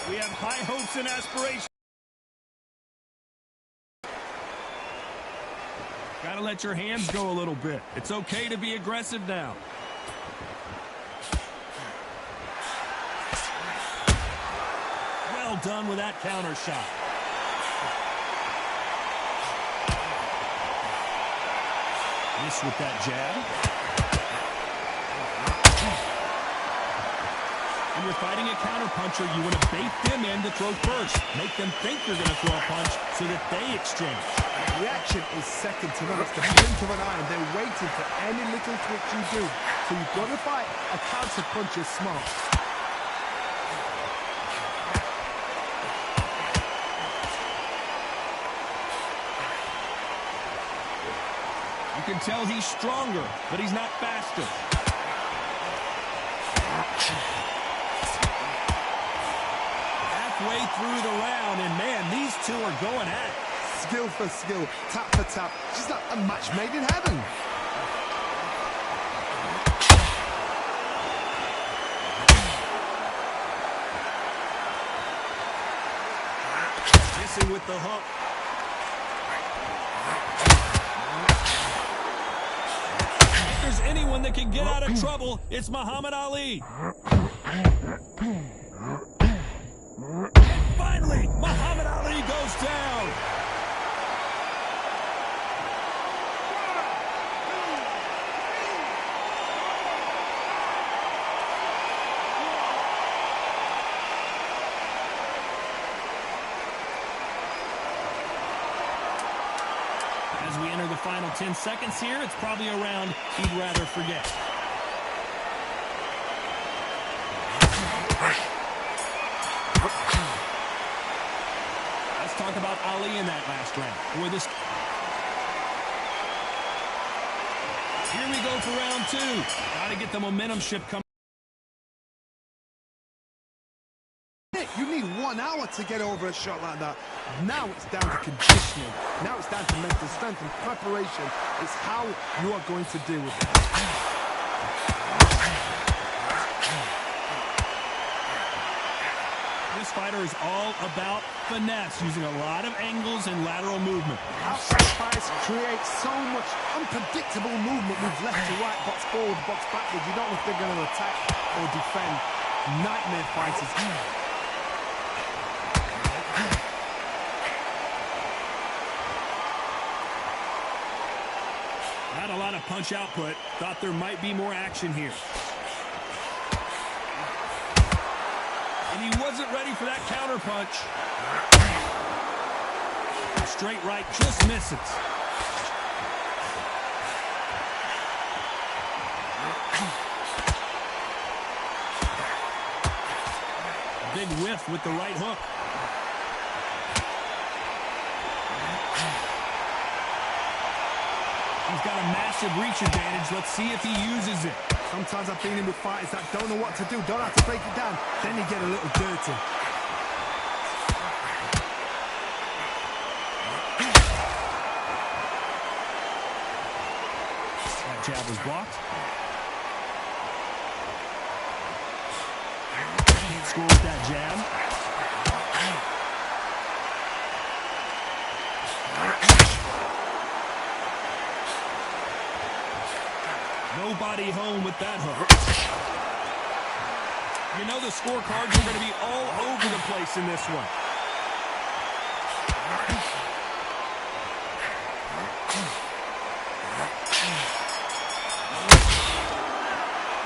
We have high hopes and aspirations. Gotta let your hands go a little bit. It's okay to be aggressive now. Well done with that counter shot. Miss with that jab. When you're fighting a counterpuncher, you want to bait them in to throw first. Make them think you're going to throw a punch so that they exchange. Reaction is second to none. It's the blink of an eye, and they're waiting for any little twitch you do. So you've got to fight a counter punch is smart. You can tell he's stronger, but he's not faster. Halfway through the round, and man, these two are going at it. Skill for skill, tap for tap. Just like a match made in heaven. Missing with the hook. If there's anyone that can get out of trouble, it's Muhammad Ali. And finally, Muhammad Ali goes down. As we enter the final 10 seconds here, it's probably a round he'd rather forget. Let's talk about Ali in that last round. Boy, this... Here we go for round two. Got to get the momentum shift coming. You need 1 hour to get over a shot like that. Now it's down to conditioning. Now it's down to mental strength and preparation. It's how you are going to deal with it. This fighter is all about finesse, using a lot of angles and lateral movement. Outside fights create so much unpredictable movement with left to right, box forward, box backwards. You don't know if they're going to attack or defend. Nightmare fighters. Not a lot of punch output. Thought there might be more action here. And he wasn't ready for that counter punch. Straight right just misses. Big whiff with the right hook. He's got a massive reach advantage. Let's see if he uses it. Sometimes I've been in with fighters that don't know what to do, don't have to break it down. Then you get a little dirty. That jab was blocked. Can't score with that jab. Nobody home with that hook. You know the scorecards are going to be all over the place in this one.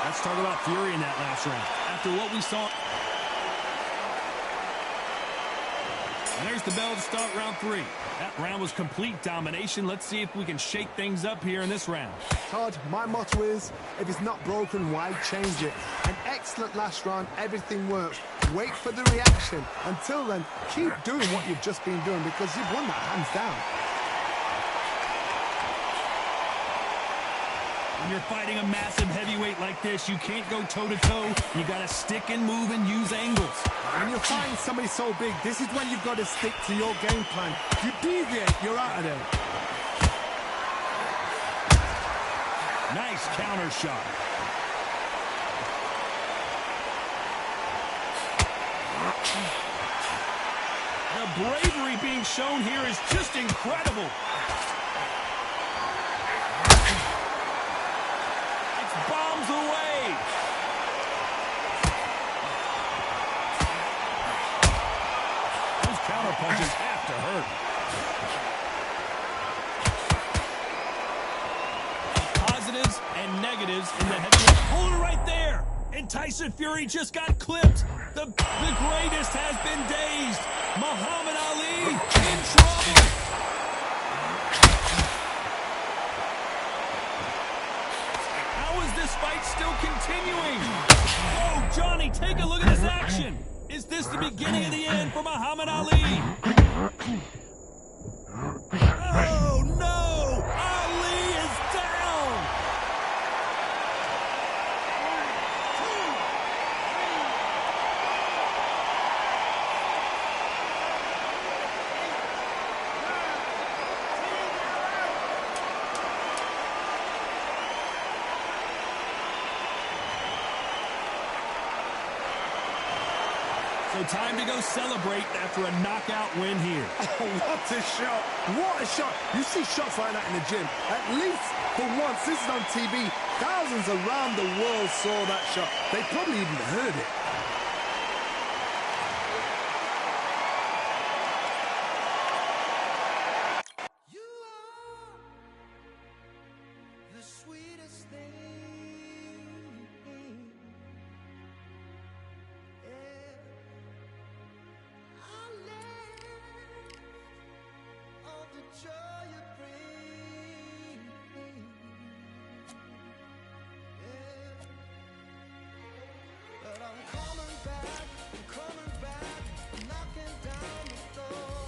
Let's talk about fury in that last round. After what we saw... And there's the bell to start round three. That round was complete domination. Let's see if we can shake things up here in this round. Todd, my motto is, if it's not broken, why change it? An excellent last round, everything works. Wait for the reaction. Until then, keep doing what you've just been doing because you've won that hands down. When you're fighting a massive heavyweight like this, you can't go toe-to-toe. You got to stick and move and use angles. When you're fighting somebody so big, this is when you've got to stick to your game plan. If you deviate, you're out of there. Nice counter shot. bravery being shown here is just incredible. It's bombs away. Those counter punches have to hurt. Positives and negatives in the heavyweight. Hold it right there. And Tyson Fury just got clipped. The greatest has been dazed. Muhammad Ali in trouble. How is this fight still continuing? Oh, Johnny, take a look at this action. Is this the beginning of the end for Muhammad Ali? Oh, no! Ali is down! So time to go celebrate after a knockout win here. Oh, what a shot. What a shot. You see shots like that in the gym. At least for once, this is on TV. Thousands around the world saw that shot. They probably even heard it. You are the sweetest thing. All the joy you bring, but I'm coming back, knocking down the door.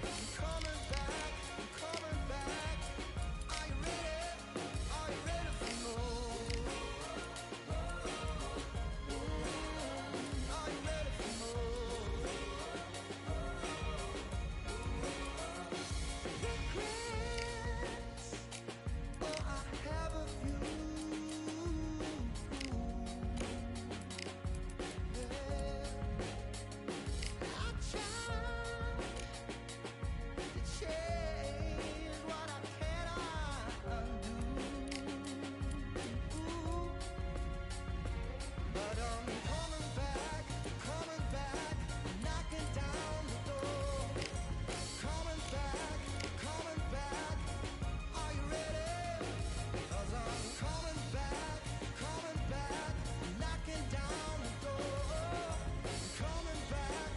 I'm coming back. Are you ready for more? Are you ready for more? Regrets, oh, I have a few. I tried to change what I cannot undo, but I'm coming back, knocking down the door. Coming back. Are you ready? 'Cause I'm coming back, knocking down the door. Coming back.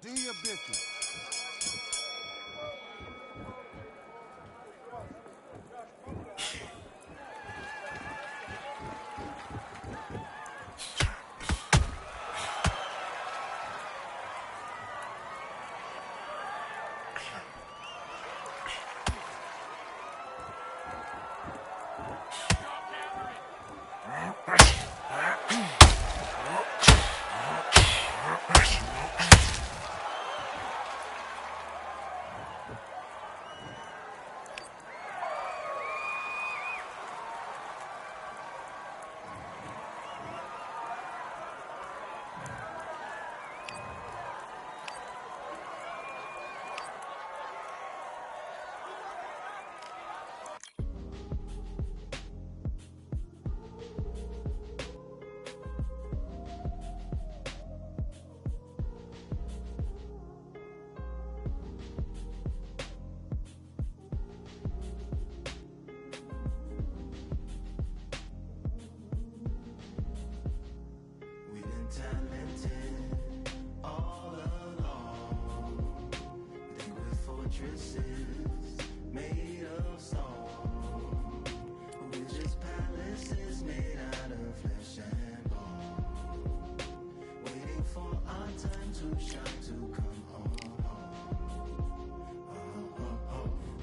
Do your business. fortresses made of stone. We're just palaces made out of flesh and bone, waiting for our time to shine, to come home.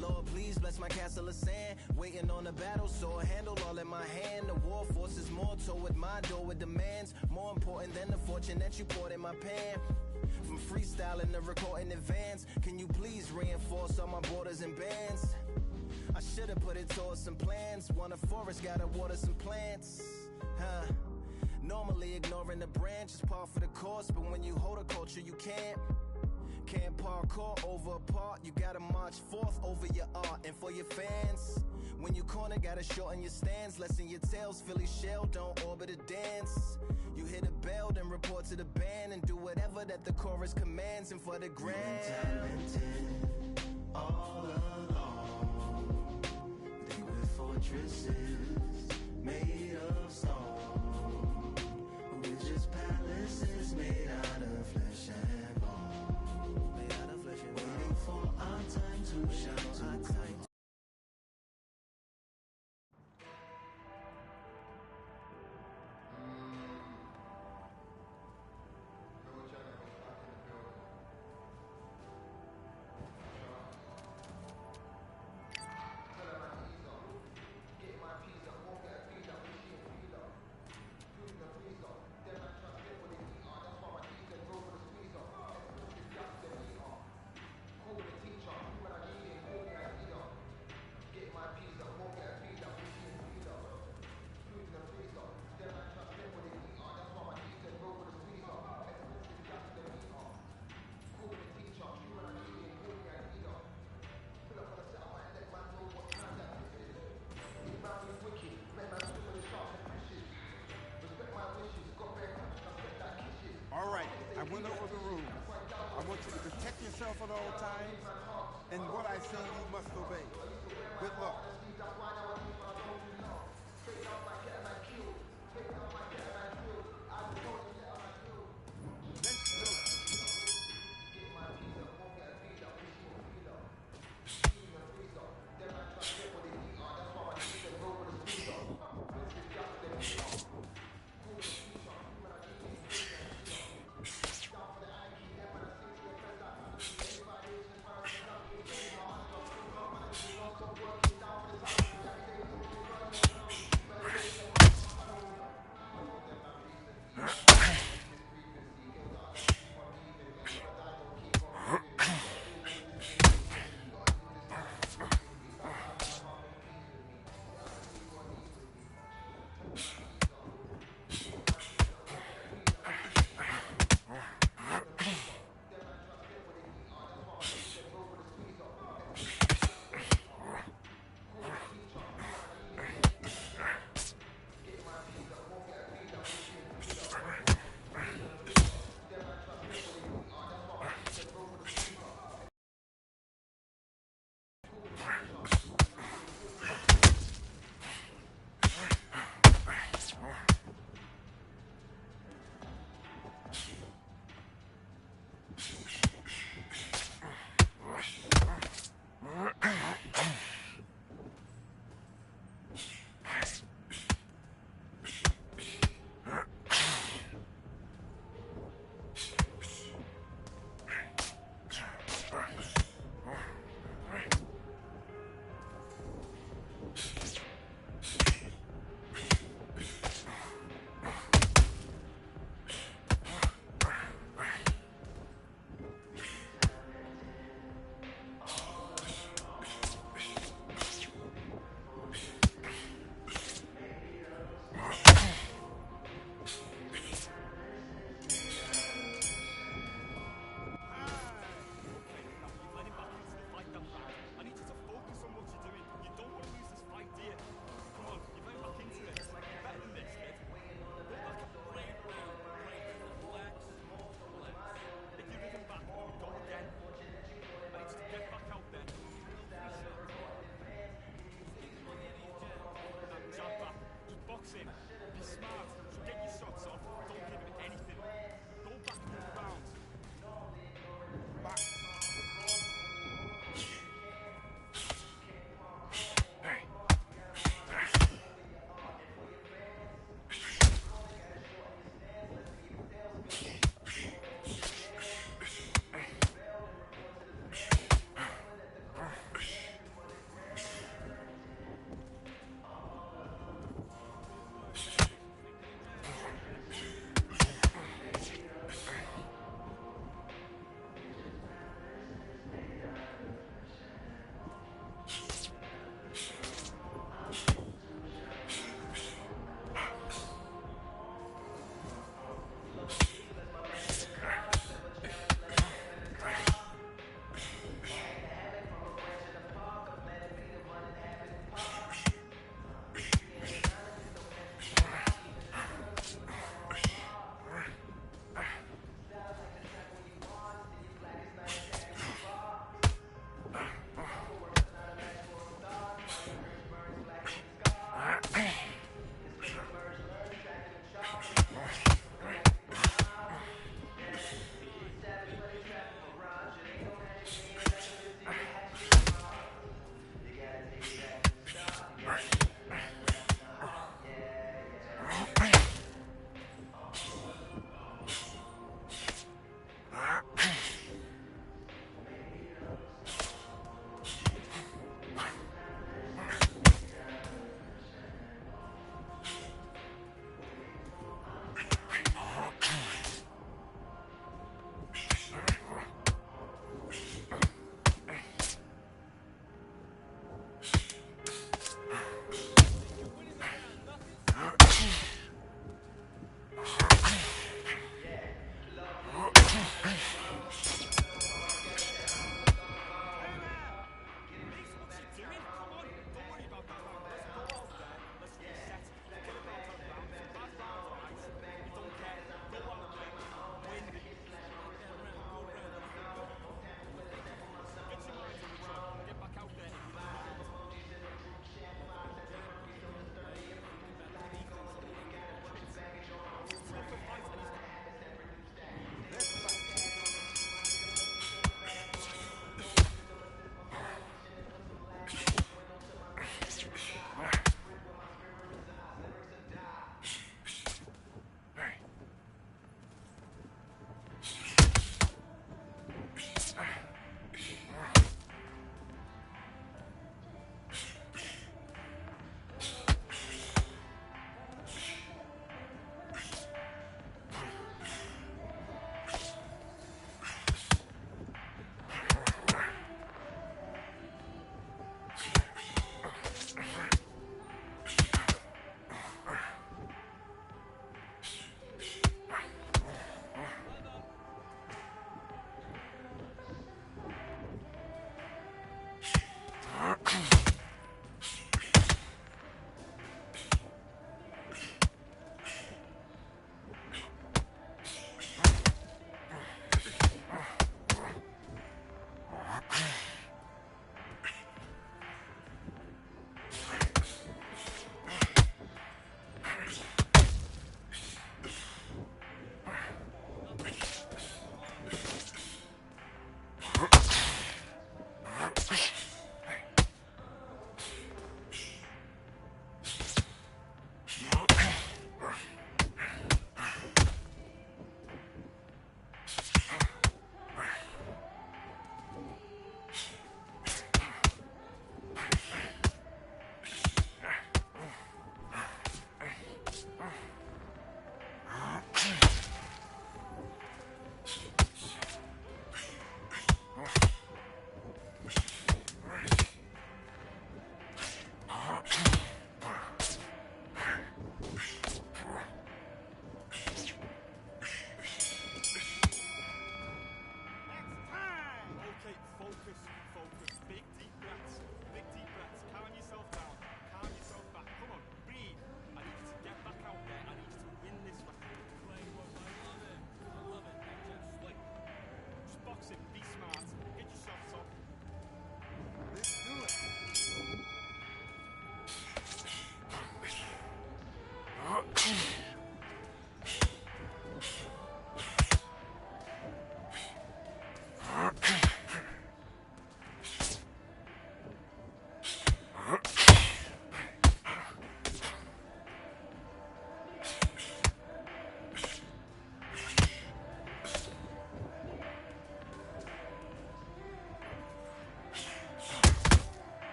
Lord, please bless my castle of sand. Waiting on the battle, sword handle all in my hand. The war forces more toward my door with demands more important than the fortune that you poured in my pan. From freestyling to record in advance, can you please reinforce all my borders and bands? I should've put it towards some plans. Want a forest, gotta water some plants. Normally ignoring the branch is par for the course, but when you hold a culture you can't parkour over a part. You gotta march forth over your art. And for your fans, when you corner, gotta shorten your stance. Lessen your tails, Philly shell, don't orbit a dance. You hit a bell, then report to the band and do whatever that the chorus commands. And for the grand, talented all along. They were fortresses made of stone. We're just palaces made out of flesh and bone, waiting for our time to shine, to come. All right, I went over the rules. I want you to protect yourself at all times, and what I say you must obey. Good luck. Let's go.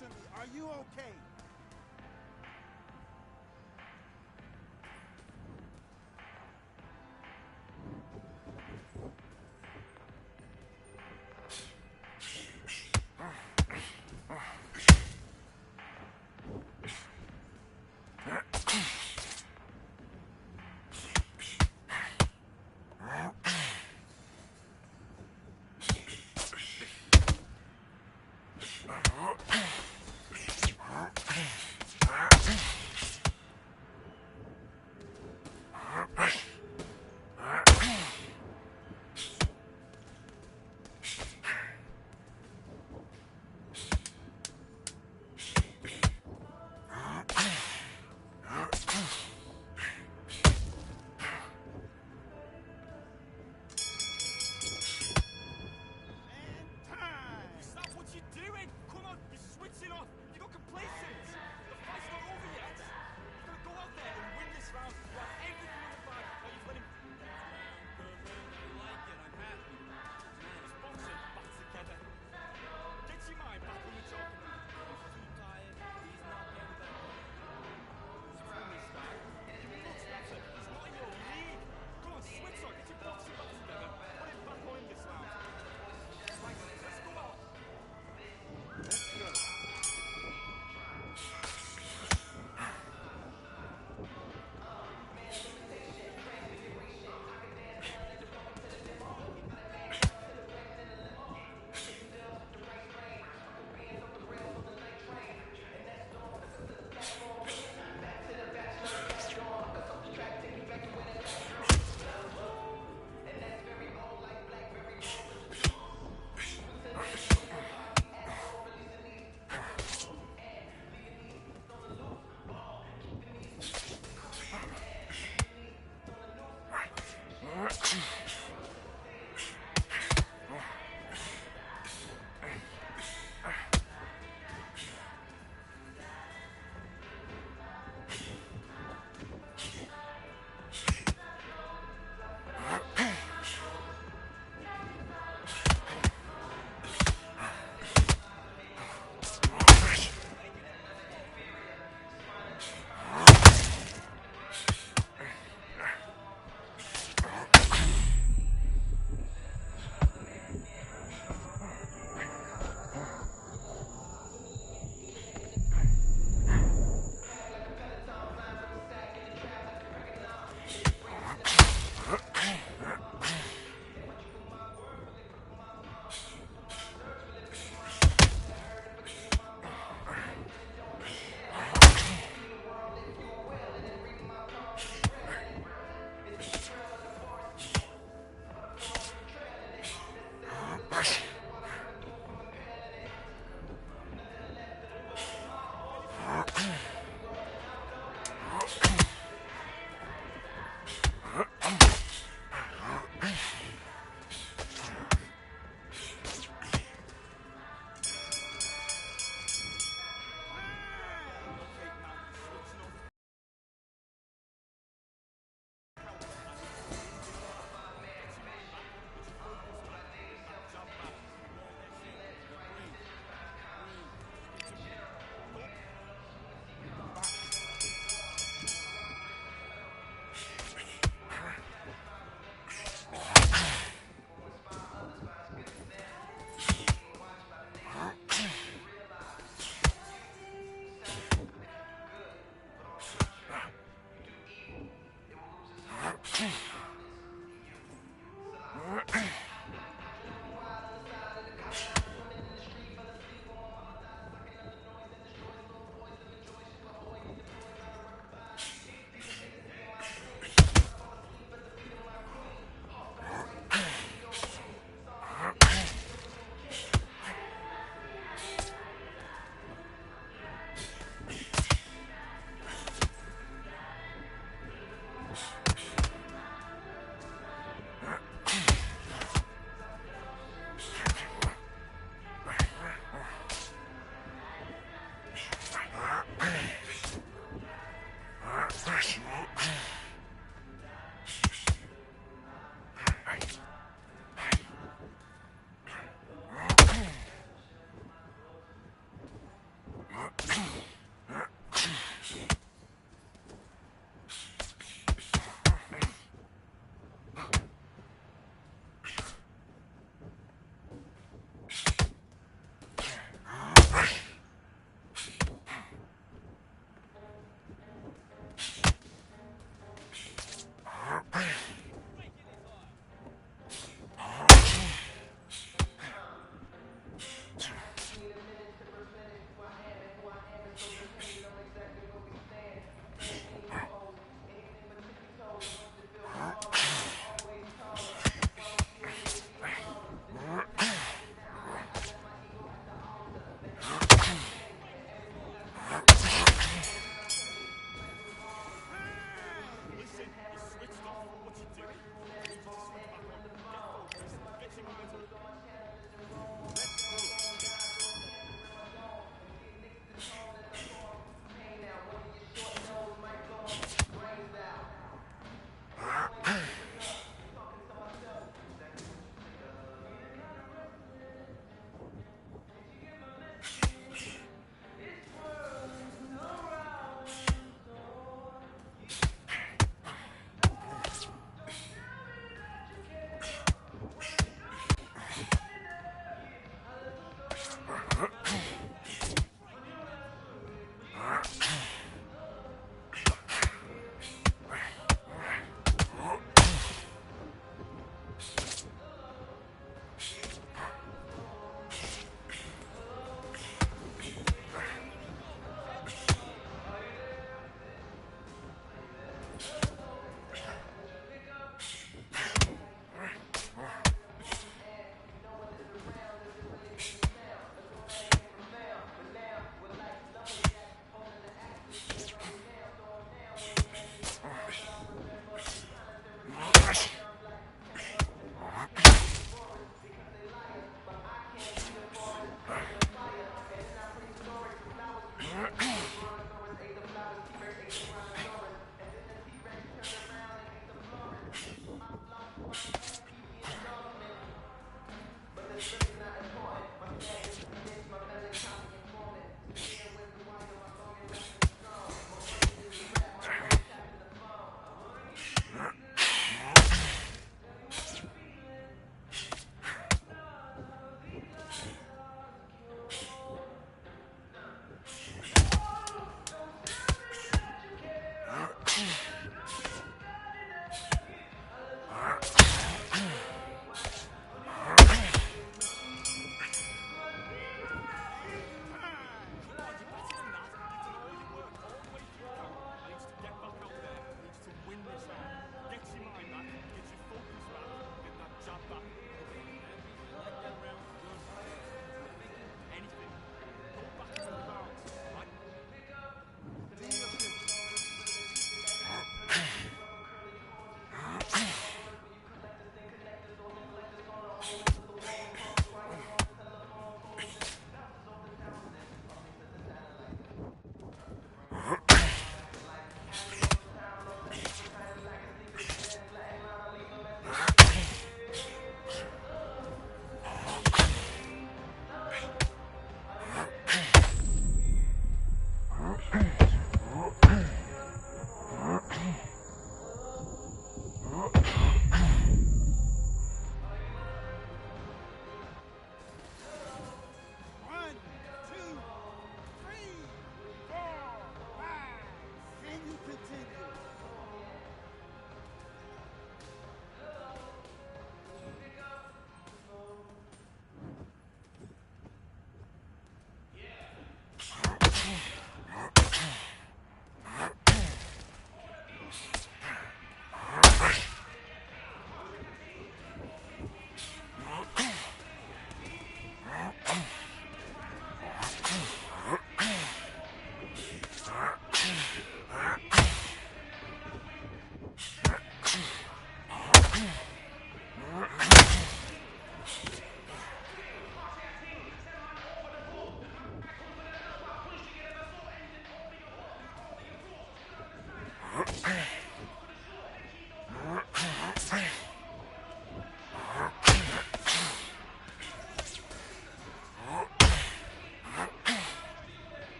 to me. Are you okay?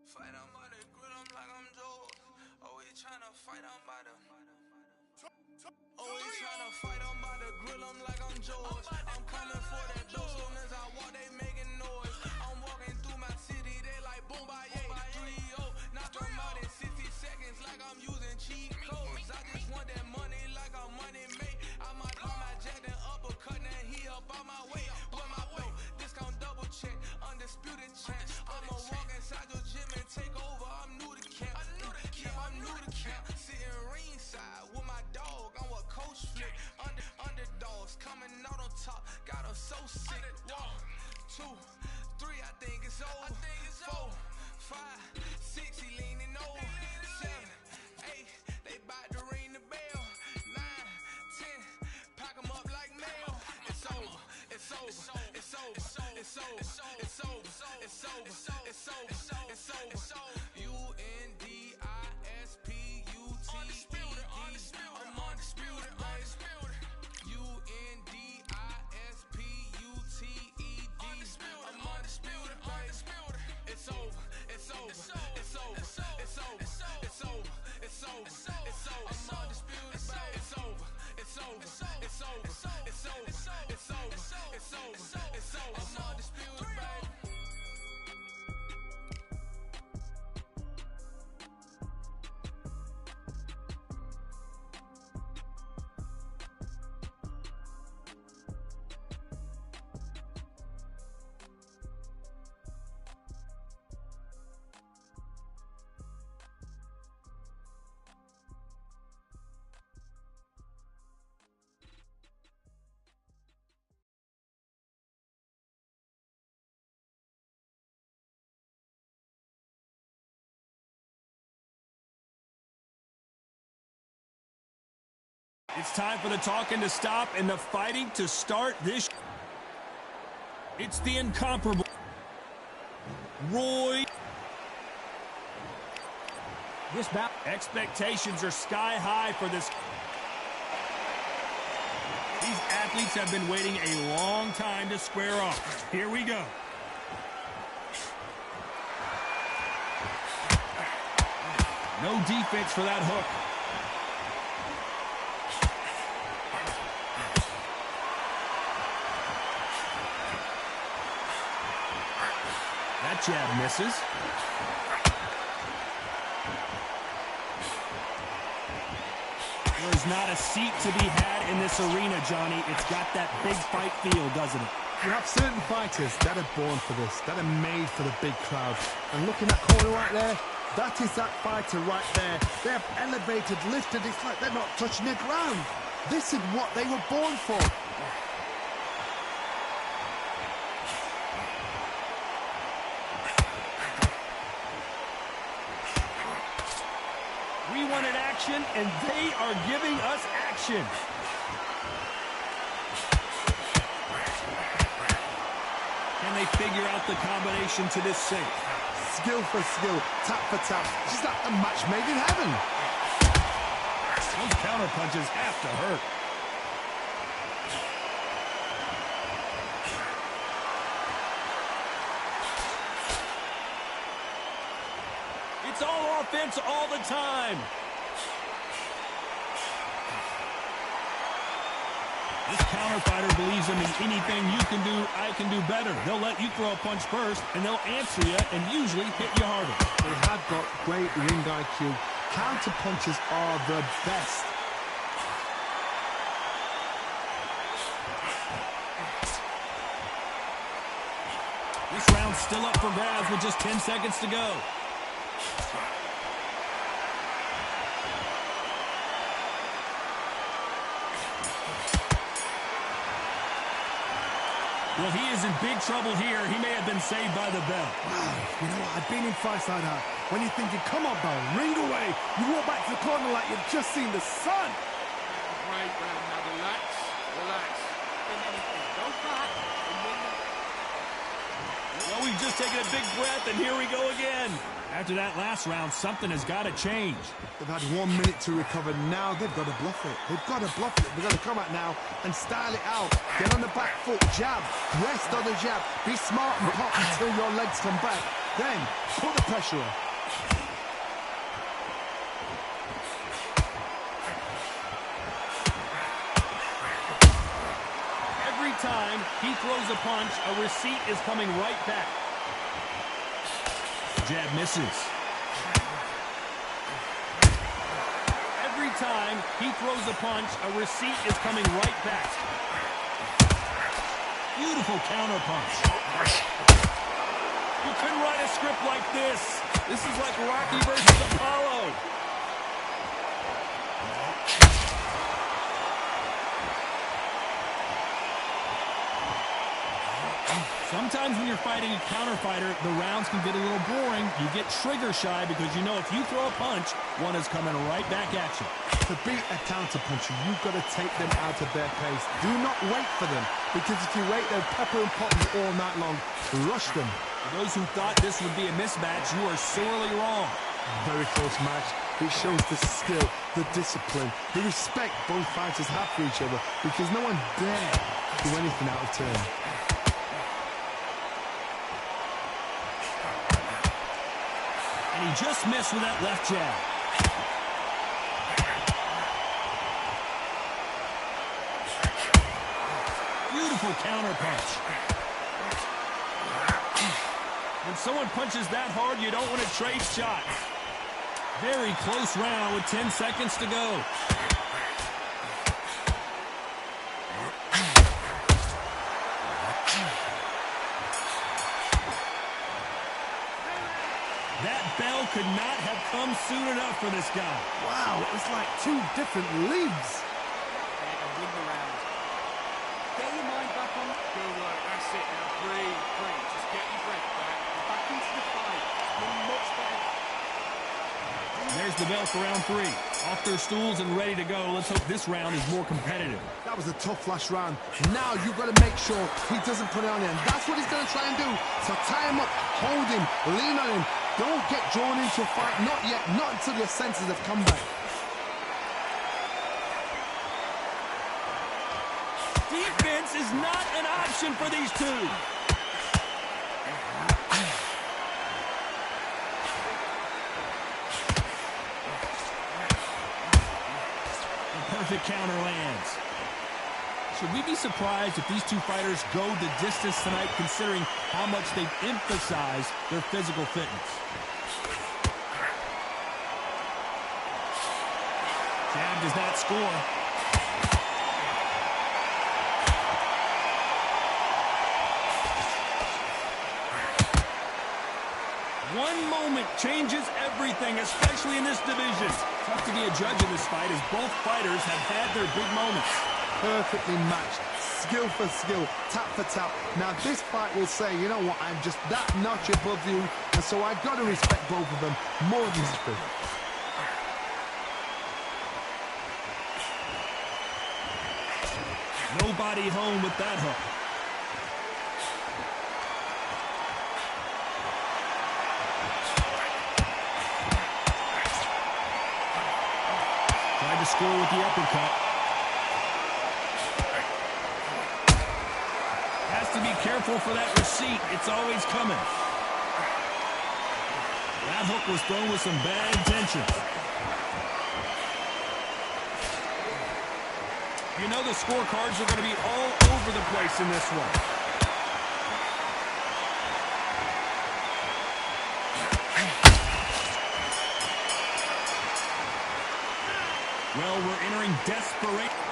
Fight on by the grill, I'm like I'm Joe. Always tryna fight on by the. Always tryna fight on by the grill, I'm like I'm George. I'm coming for that dough, soon as I walk, they making noise. I'm walking through my city, they like boom, by 3-0. Knock them out in 60 seconds, like I'm using cheat codes. I just want that money, like I'm money made. I might buy my jet and uppercut, and he up on my way. With my belt, discount double check, undisputed champ. I'ma walk inside your gym and take over. I'm new to camp, I'm new to camp. Sitting ringside with my dog, I'm what coach flick. Underdogs coming out on top, got them so sick. 1, 2, 3, I think it's over. 4, 5, 6, he leaning over. 7, 8, they bout to ring the bell. 9, 10, pack them up like mail. It's over, it's over, it's over, it's over, it's over, it's over, it's over, it's over. UNDISPUTED. I'm undisputed, undisputed. UNDISPUTED. I'm undisputed, undisputed. It's over, it's over, it's over, it's over, it's over, it's over, it's over. I'm undisputed, it's over, it's over, it's over, it's over, it's over, it's over, it's over. I'm undisputed, baby. It's time for the talking to stop and the fighting to start this. It's the incomparable Roy. This bout. Expectations are sky high for this. These athletes have been waiting a long time to square off. Here we go. No defense for that hook. That jab misses. There's not a seat to be had in this arena, Johnny. It's got that big fight feel, doesn't it? You have certain fighters that are born for this, that are made for the big crowd. And looking at corner right there, that is that fighter right there. They have elevated, lifted. It's like they're not touching the ground. This is what they were born for. We wanted action, and they are giving us action. Can they figure out the combination to this sink? Skill for skill, tap for tap. Just like a match made in heaven. Those counter punches have to hurt. It's all offense all the time. This counter fighter believes in anything you can do, I can do better. They'll let you throw a punch first, and they'll answer you and usually hit you harder. They have got great ring IQ. Counter punches are the best. This round's still up for grabs with just 10 seconds to go. Well, he is in big trouble here. He may have been saved by the bell. Wow, you know what? I've been in fights like that. When you're thinking, come on, Bo, ring away. You walk back to the corner like you've just seen the sun. Right, well, now relax, relax. Don't back. Well, we've just taken a big breath, and here we go again. After that last round, something has got to change. They've had 1 minute to recover. Now they've got to bluff it. They've got to bluff it. They've got to come out now and style it out. Get on the back foot, jab, rest on the jab. Be smart and pop until your legs come back. Then, put the pressure on. Every time he throws a punch, a receipt is coming right back. Jab misses. Every time he throws a punch, a receipt is coming right back. Beautiful counter punch. You couldn't write a script like this. This is like Rocky versus Apollo. Sometimes when you're fighting a counter fighter, the rounds can get a little boring. You get trigger shy because you know if you throw a punch, one is coming right back at you. To beat a counter puncher, you've got to take them out of their pace. Do not wait for them, because if you wait, they'll pepper and pot you all night long. Rush them. For those who thought this would be a mismatch, you are sorely wrong. Very close match. It shows the skill, the discipline, the respect both fighters have for each other, because no one dare do anything out of turn. And he just missed with that left jab. Beautiful counter punch. When someone punches that hard, you don't want to trade shots. Very close round with 10 seconds to go. That bell could not have come soon enough for this guy. Wow, it's like two different leagues. Win the round. Get your mind back on. Good work. That's it now. Breathe. Just get your breath back. Back into the fight. You're much better. There's the bell for round 3. Off their stools and ready to go. Let's hope this round is more competitive. That was a tough last round. Now you've got to make sure he doesn't put it on him. That's what he's going to try and do. So tie him up, hold him, lean on him. Don't get drawn into a fight. Not yet. Not until your senses have come back. Defense is not an option for these two. Perfect counter lands. Should we be surprised if these two fighters go the distance tonight, considering how much they've emphasized their physical fitness? Jab does not score. One moment changes everything, especially in this division. Tough to be a judge in this fight, as both fighters have had their big moments. Perfectly matched, skill for skill, tap for tap. Now this fight will say, you know what, I'm just that notch above you, and so I've got to respect both of them more than history. Nobody home with that hook. Tried to score with the uppercut. Has to be careful for that receipt. It's always coming. That hook was thrown with some bad intentions. You know the scorecards are going to be all over the place in this one. Well, we're entering desperation.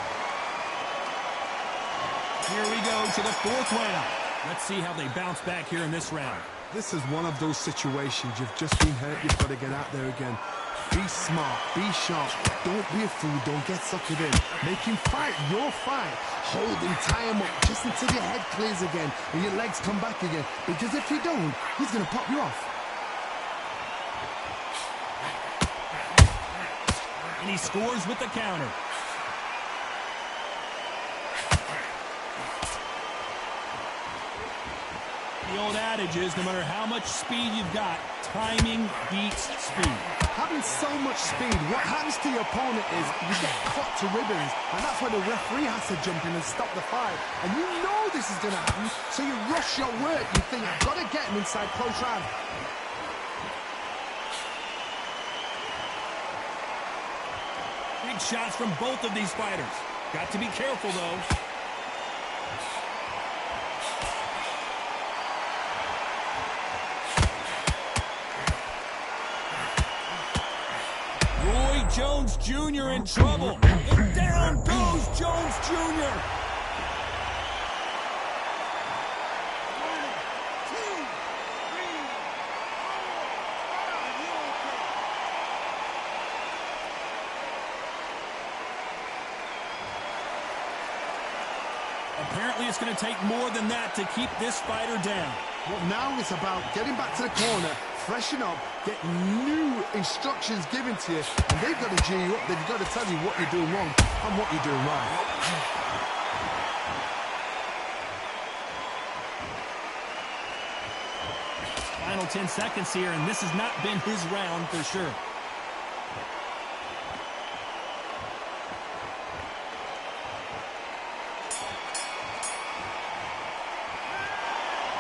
Here we go to the 4th round. Let's see how they bounce back here in this round. This is one of those situations. You've just been hurt. You've got to get out there again. Be smart. Be sharp. Don't be a fool. Don't get suckered in. Make him fight your fight. Hold him, tie him up just until your head clears again and your legs come back again. Because if you don't, he's going to pop you off. And he scores with the counter. The old adage is, no matter how much speed you've got, timing beats speed. Having so much speed, what happens to your opponent is you get cut to ribbons, and that's why the referee has to jump in and stop the fight. And you know this is going to happen, so you rush your work. You think, I've got to get him inside close round. Big shots from both of these fighters. Got to be careful, though. Roy Jones Jr. in trouble. And down goes Jones Jr. Apparently, it's going to take more than that to keep this fighter down. Well, now it's about getting back to the corner, freshen up, get new instructions given to you, and they've got to G you up. They've got to tell you what you're doing wrong and what you're doing right. Final 10 seconds here, and this has not been his round for sure.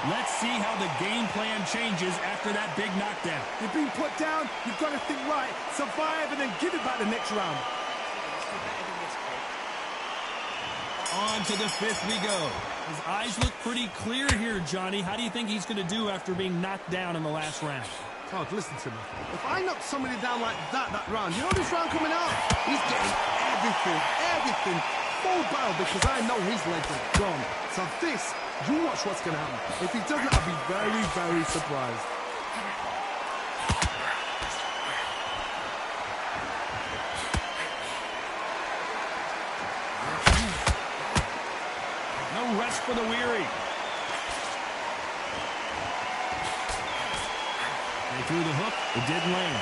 Let's see how the game plan changes after that big knockdown. You've been put down, you've got to think right, survive, and then give it back the next round. On to the fifth we go. His eyes look pretty clear here, Johnny. How do you think he's going to do after being knocked down in the last round? Todd, listen to me. If I knock somebody down like that round, you know this round coming out? He's getting everything full barrel because I know his legs are gone. So this, you watch what's going to happen. If he doesn't, I'll be very, very surprised. No rest for the weary. They threw the hook. It didn't land.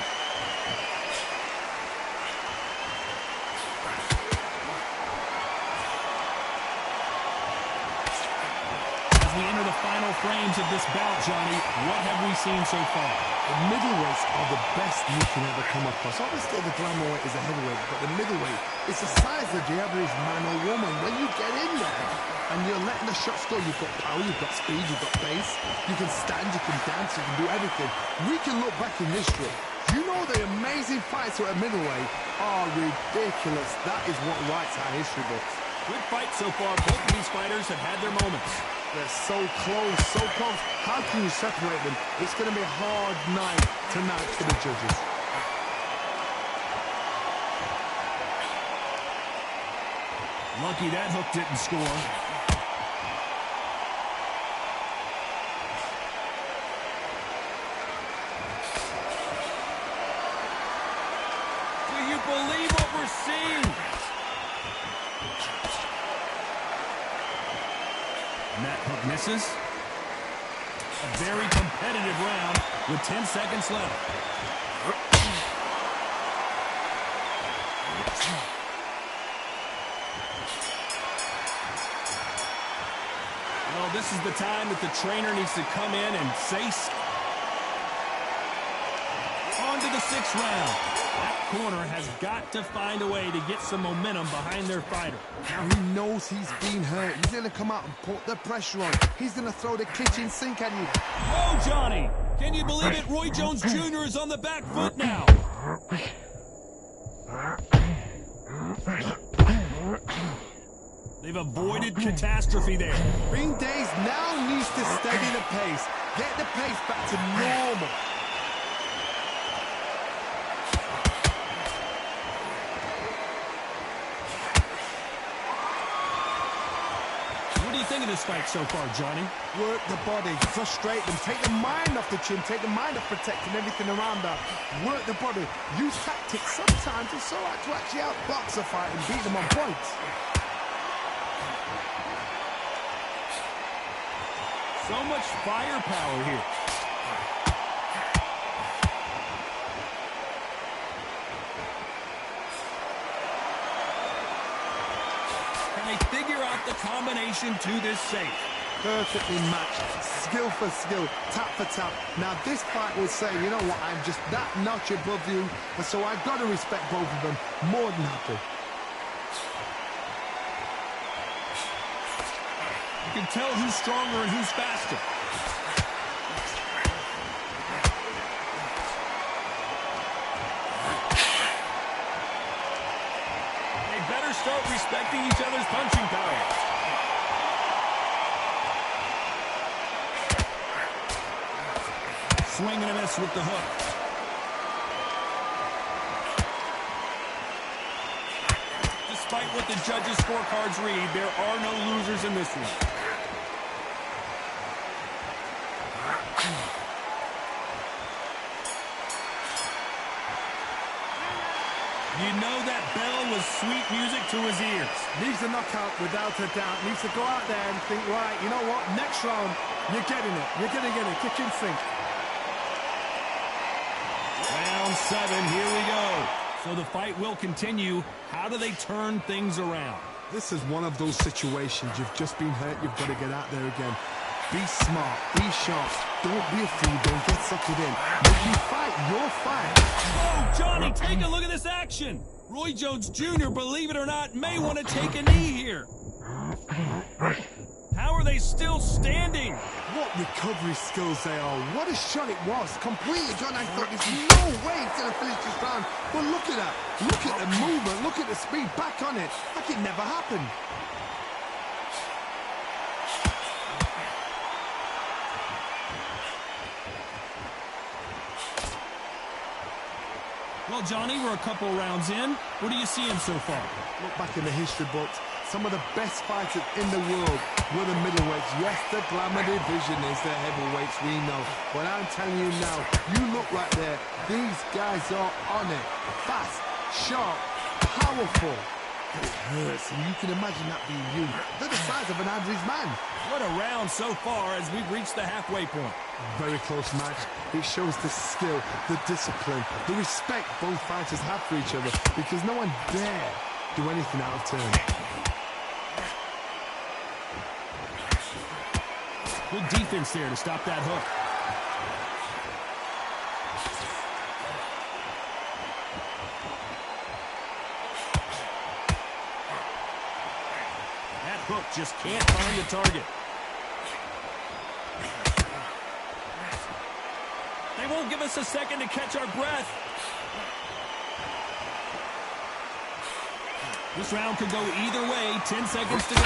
As we enter the final frames of this bout, Johnny, what have we seen so far? The middleweights are the best you can ever come across. Obviously, the glamour weight is a heavyweight, but the middleweight is the size of the average man or woman. When you get in there and you're letting the shots go, you've got power, you've got speed, you've got pace, you can stand, you can dance, you can do everything. We can look back in history. You know the amazing fights at middleweight are ridiculous. That is what writes our history books. Good fight so far. Both of these fighters have had their moments. They're so close, so close. How can you separate them? It's going to be a hard night tonight for the judges. Lucky that hook didn't score. Do you believe what we're seeing? And that hook misses. A very competitive round with 10 seconds left. Well, this is the time that the trainer needs to come in and say... On to the sixth round. That corner has got to find a way to get some momentum behind their fighter. Now he knows he's been hurt. He's going to come out and put the pressure on. He's going to throw the kitchen sink at you. Oh, Johnny! Can you believe it? Roy Jones Jr. is on the back foot now. They've avoided catastrophe there. Ring Days now needs to steady the pace. Get the pace back to normal. What do you think of this fight so far, Johnny? Work the body, frustrate them, take the mind off the chin, take the mind off protecting everything around that. Work the body, use tactics. Sometimes it's so hard to actually outbox a fight and beat them on points. So much firepower here. Can they figure out the combination to this safe? Perfectly matched, skill for skill, tap for tap. Now this fight will say, you know what, I'm just that notch above you, and so I've got to respect both of them more than happy. You can tell who's stronger and who's faster. both respecting each other's punching power. Swing and a miss with the hook. Despite what the judges' scorecards read, there are no losers in this one. You know that bell was sweet music to his ears. Needs a knockout without a doubt. Needs to go out there and think, right, you know what, next round, you're getting it. You're going to get it. Kitchen sink. Round 7, here we go. So the fight will continue. How do they turn things around? This is one of those situations. You've just been hurt. You've got to get out there again. Be smart. Be sharp. Don't be a fool. Don't get sucked in. If you fight, you'll fight. Oh, Johnny, take a look at this action. Roy Jones Jr., believe it or not, may want to take a knee here. How are they still standing? What recovery skills they are. What a shot it was. Completely gone. I thought there's no way he's going to finish this round. But look at that. Look at the movement. Look at the speed. Back on it. Like it never happened. Well, Johnny, we're a couple rounds in. What are you seeing so far? Look back in the history books. Some of the best fighters in the world were the middleweights. Yes, the glamour division is the heavyweights, we know. But I'm telling you now, you look right there. These guys are on it. Fast, sharp, powerful. It hurts, and you can imagine that being you. They're the size of an average man. What a round so far as we've reached the halfway point. Very close match. It shows the skill, the discipline, the respect both fighters have for each other, because no one dare do anything out of turn. Good defense there to stop that hook. That hook just can't find the target. They won't give us a second to catch our breath. This round could go either way. 10 seconds to go.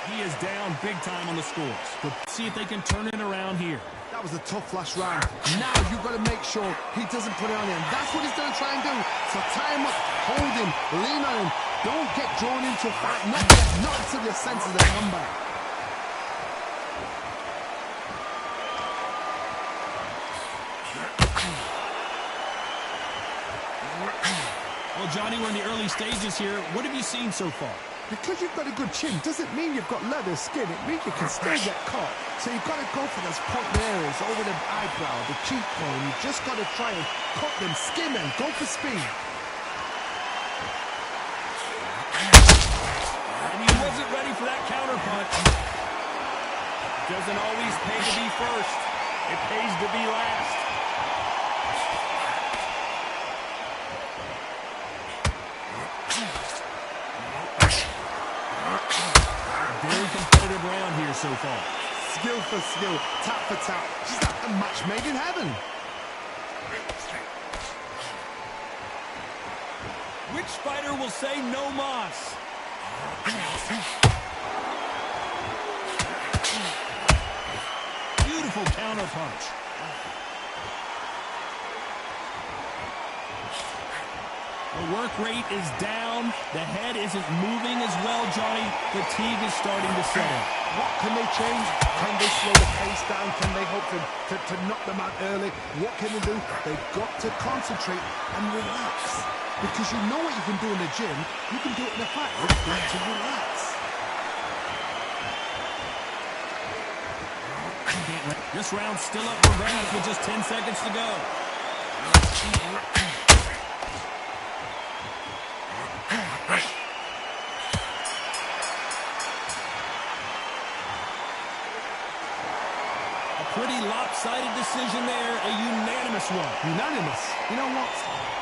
He is down big time on the scores. Let's see if they can turn it around here. That was a tough last round. Now you've got to make sure he doesn't put it on him. That's what he's going to try and do. So tie him up, hold him, lean on him. Don't get drawn into a fight. Not yet, not until your senses have come back. Well, Johnny, we're in the early stages here. What have you seen so far? Because you've got a good chin doesn't mean you've got leather skin. It means you can still get caught. So you've got to go for those point areas over the eyebrow, the cheekbone. You've just got to try and cut them, skin them, go for speed. And he wasn't ready for that counter punch. It doesn't always pay to be first. It pays to be last. Very competitive round here so far. Skill for skill, tap for tap. Just like a match made in heaven. Which fighter will say no mas? Beautiful counter punch. The work rate is down. The head isn't moving as well, Johnny. Fatigue is starting to set in. What can they change? Can they slow the pace down? Can they hope to knock them out early? What can they do? They've got to concentrate and relax. Because you know what you can do in the gym, you can do it in a fight. You've got to relax. This round's still up for grabs with just 10 seconds to go. A pretty lopsided decision there, a unanimous one. Unanimous? You know what?